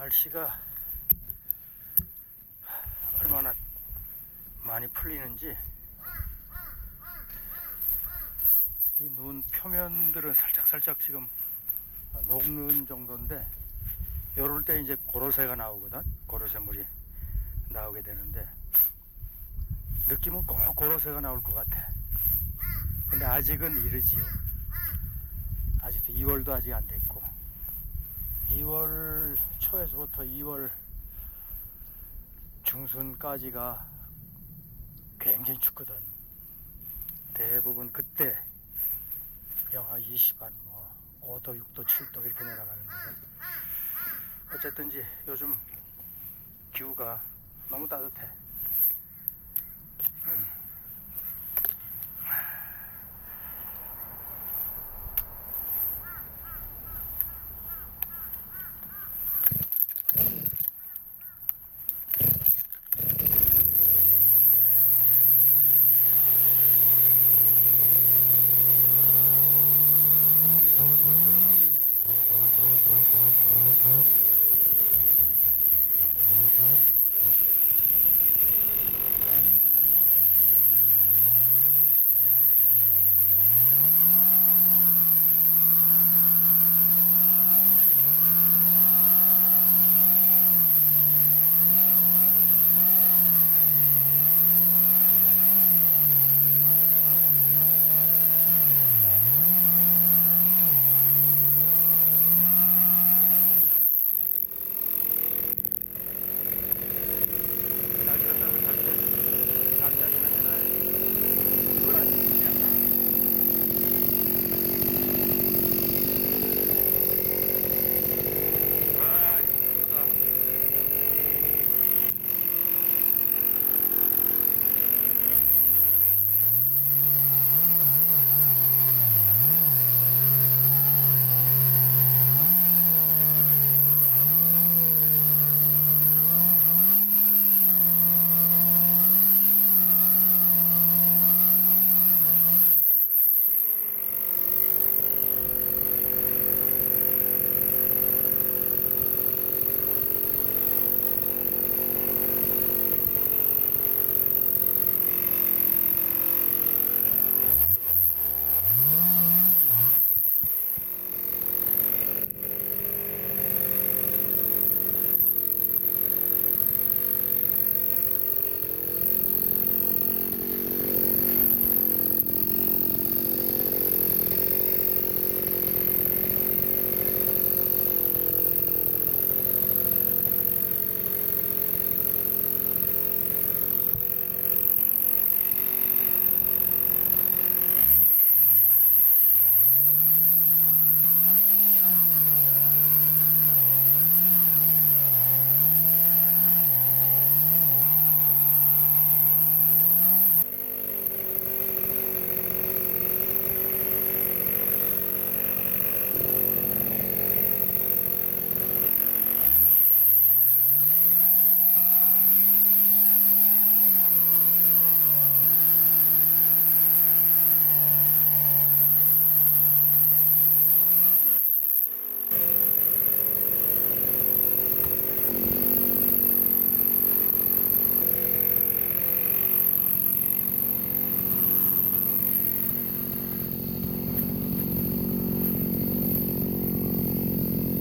날씨가 얼마나 많이 풀리는지 이 눈 표면들은 살짝살짝 지금 녹는 정도인데, 요럴 때 이제 고로쇠가 나오거든. 고로쇠물이 나오게 되는데 느낌은 꼭 고로쇠가 나올 것 같아. 근데 아직은 이르지. 아직도 2월도 아직 안 됐고, 2월 초에서부터 2월 중순까지가 굉장히 춥거든. 대부분 그때 영하 20한 5도, 6도, 7도 이렇게 내려가는데, 어쨌든지 요즘 기후가 너무 따뜻해.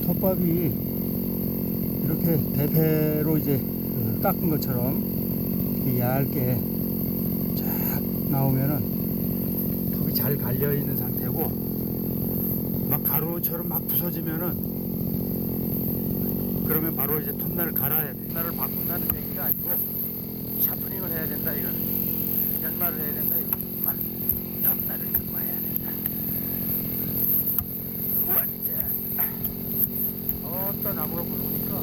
톱밥이 이렇게 대패로 이제 깎은 것처럼 이렇게 얇게 쫙 나오면은 톱이 잘 갈려 있는 상태고, 막 가루처럼 막 부서지면은 그러면 바로 이제 톱날을 갈아야 돼. 톱날을 바꾼다는 얘기가 아니고 샤프닝을 해야 된다 이거는. 연마를 해야 된다 이거. 톱날을 갖고 해야 된다. 우와짜. 또 나무가 부르니까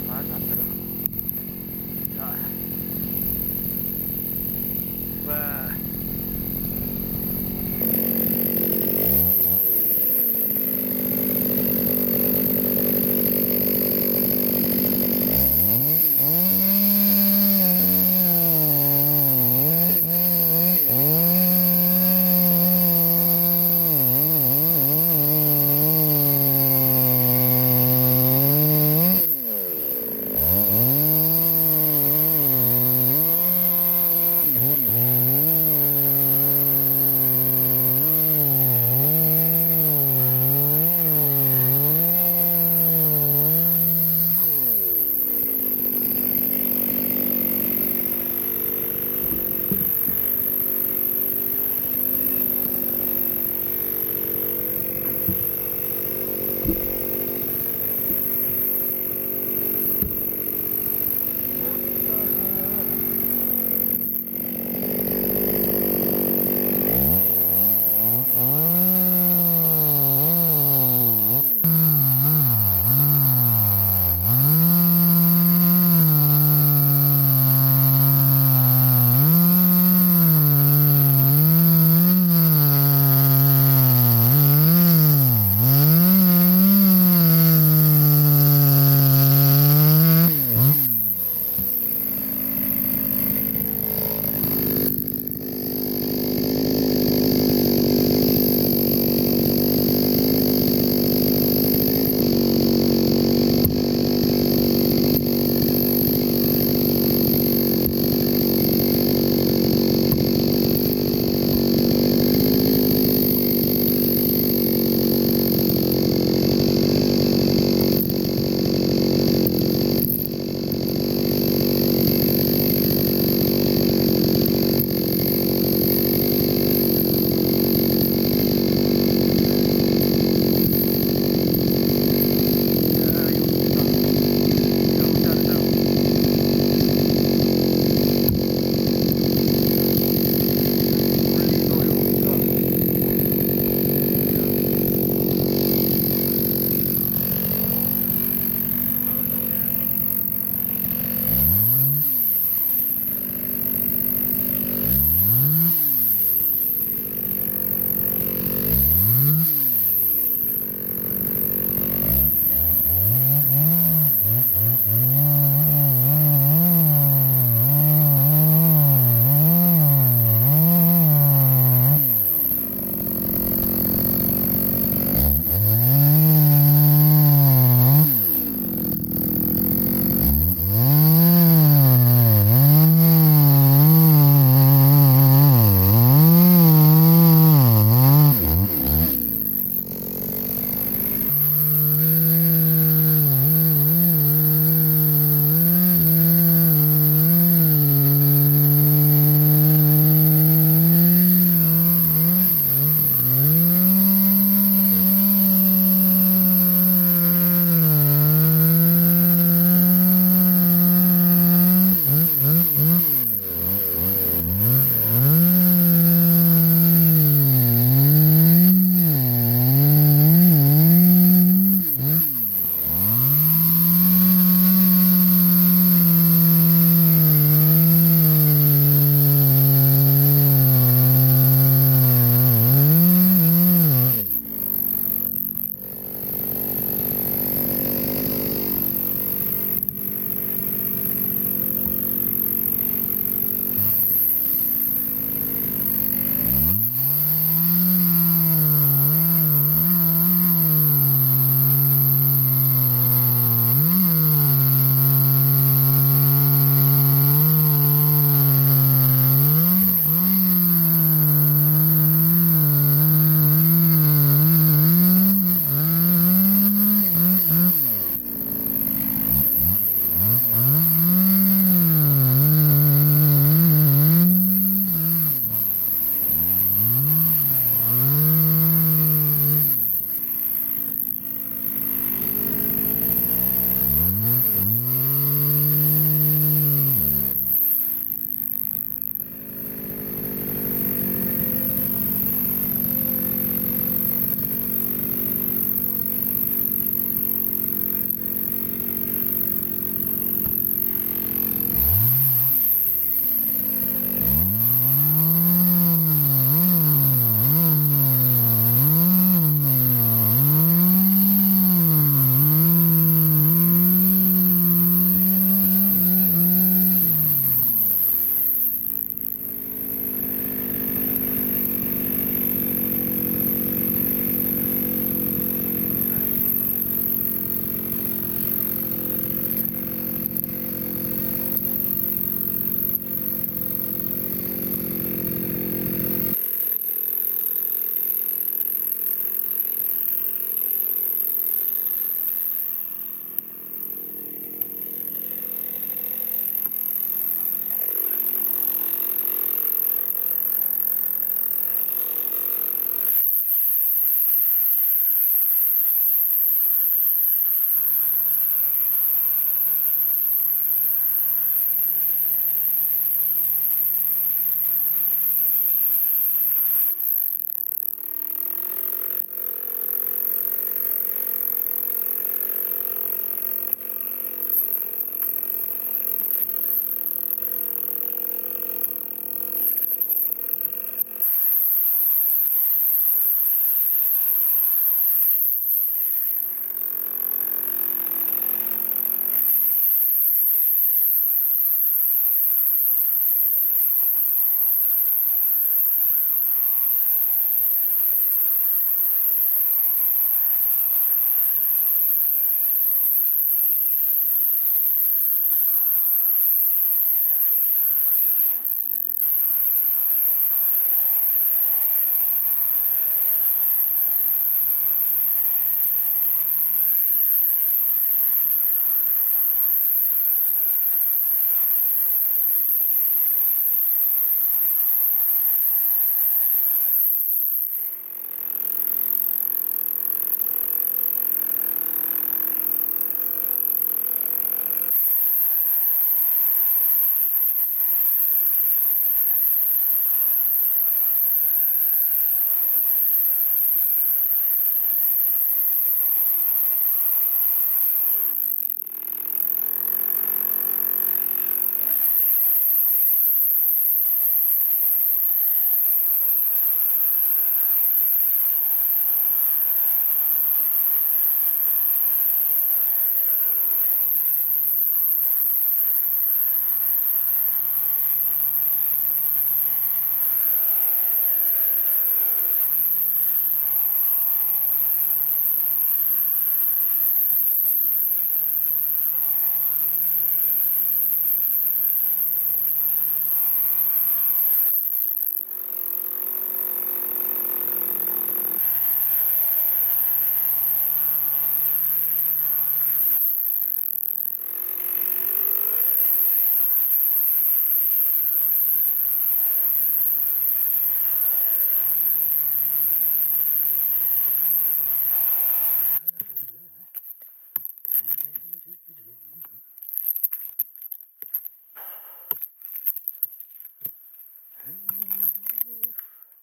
말도 안 들어. 자, 와.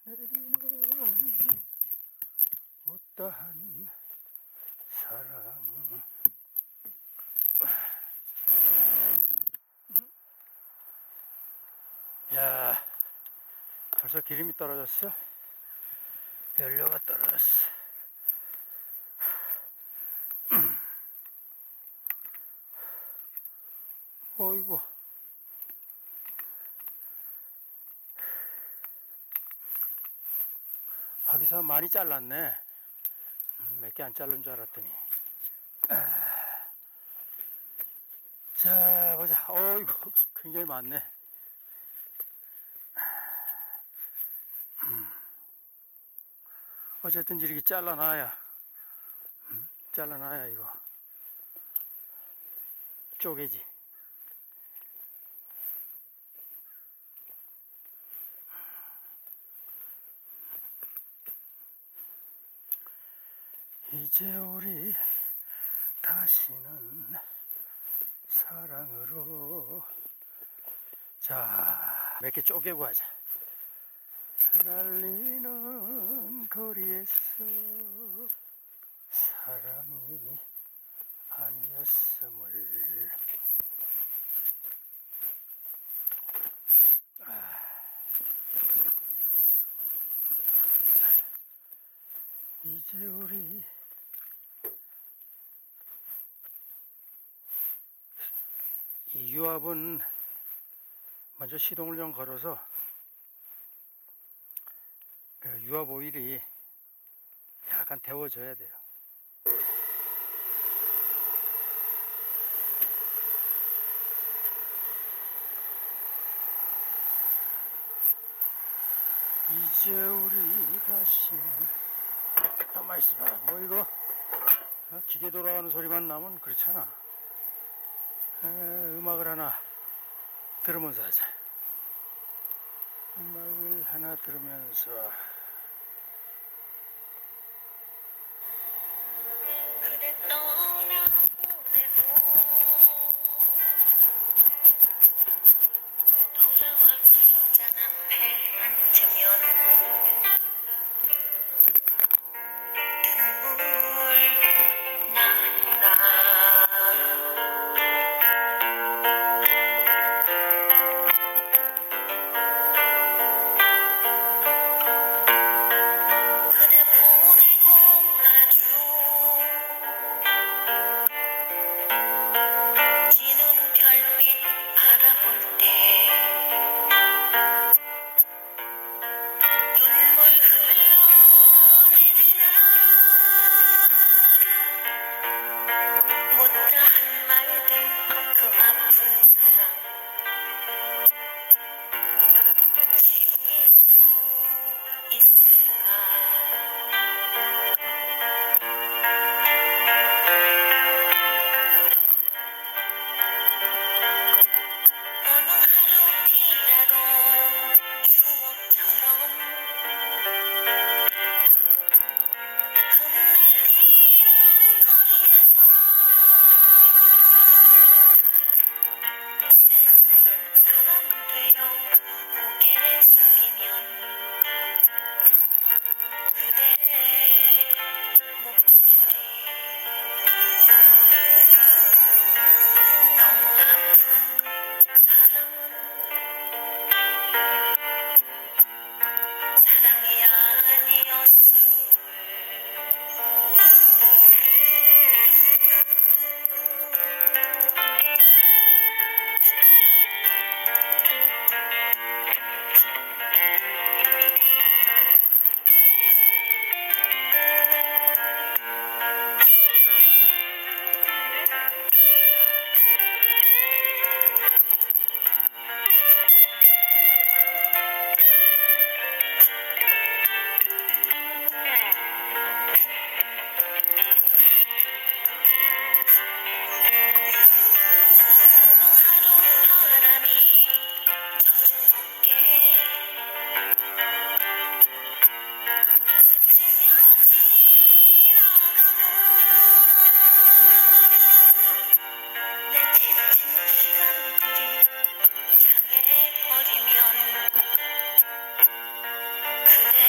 내리는 못다한 사랑. 야, 벌써 기름이 떨어졌어. 연료가 떨어졌어. 어이구. 화기사 많이 잘랐네. 몇 개 안 자른 줄 알았더니. 자, 보자. 어이구, 굉장히 많네. 어쨌든 이렇게 잘라놔야, 잘라놔야 이거 쪼개지. 이제 우리 다시는 사랑으로. 자, 몇 개 쪼개고 하자. 흩날리는 거리에서 사랑이 아니었음을. 이제 우리 이 유압은 먼저 시동을 좀 걸어서 그 유압 오일이 약간 데워져야 돼요. 이제 우리 다시. 가만히 있어봐. 뭐 이거 기계 돌아가는 소리만 나면 그렇잖아. 음악을 하나 들으면서 하자. 음악을 하나 들으면서. 그대 떠나보내고 돌아와 술잔 앞에 앉으면 눈물 나나. 그대 보내고 아주 지는 별빛 바라볼 때 눈물 흘러내리는 못다한 말들. 그 아픈 사랑 지울 수 있을까. 어느 하루 비라도 추억처럼 흩날리는 거리에서 쓸쓸한 사람 되어 고개를 숙이면 그대의 목소리. 너무 아픈 사랑은 사랑이 아니었음을. 어느 하루 바람이 젖은 어깨 스치며 지나가고 내 지친 시간들이 장애버리면 그대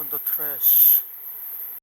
더 틀어야 씨.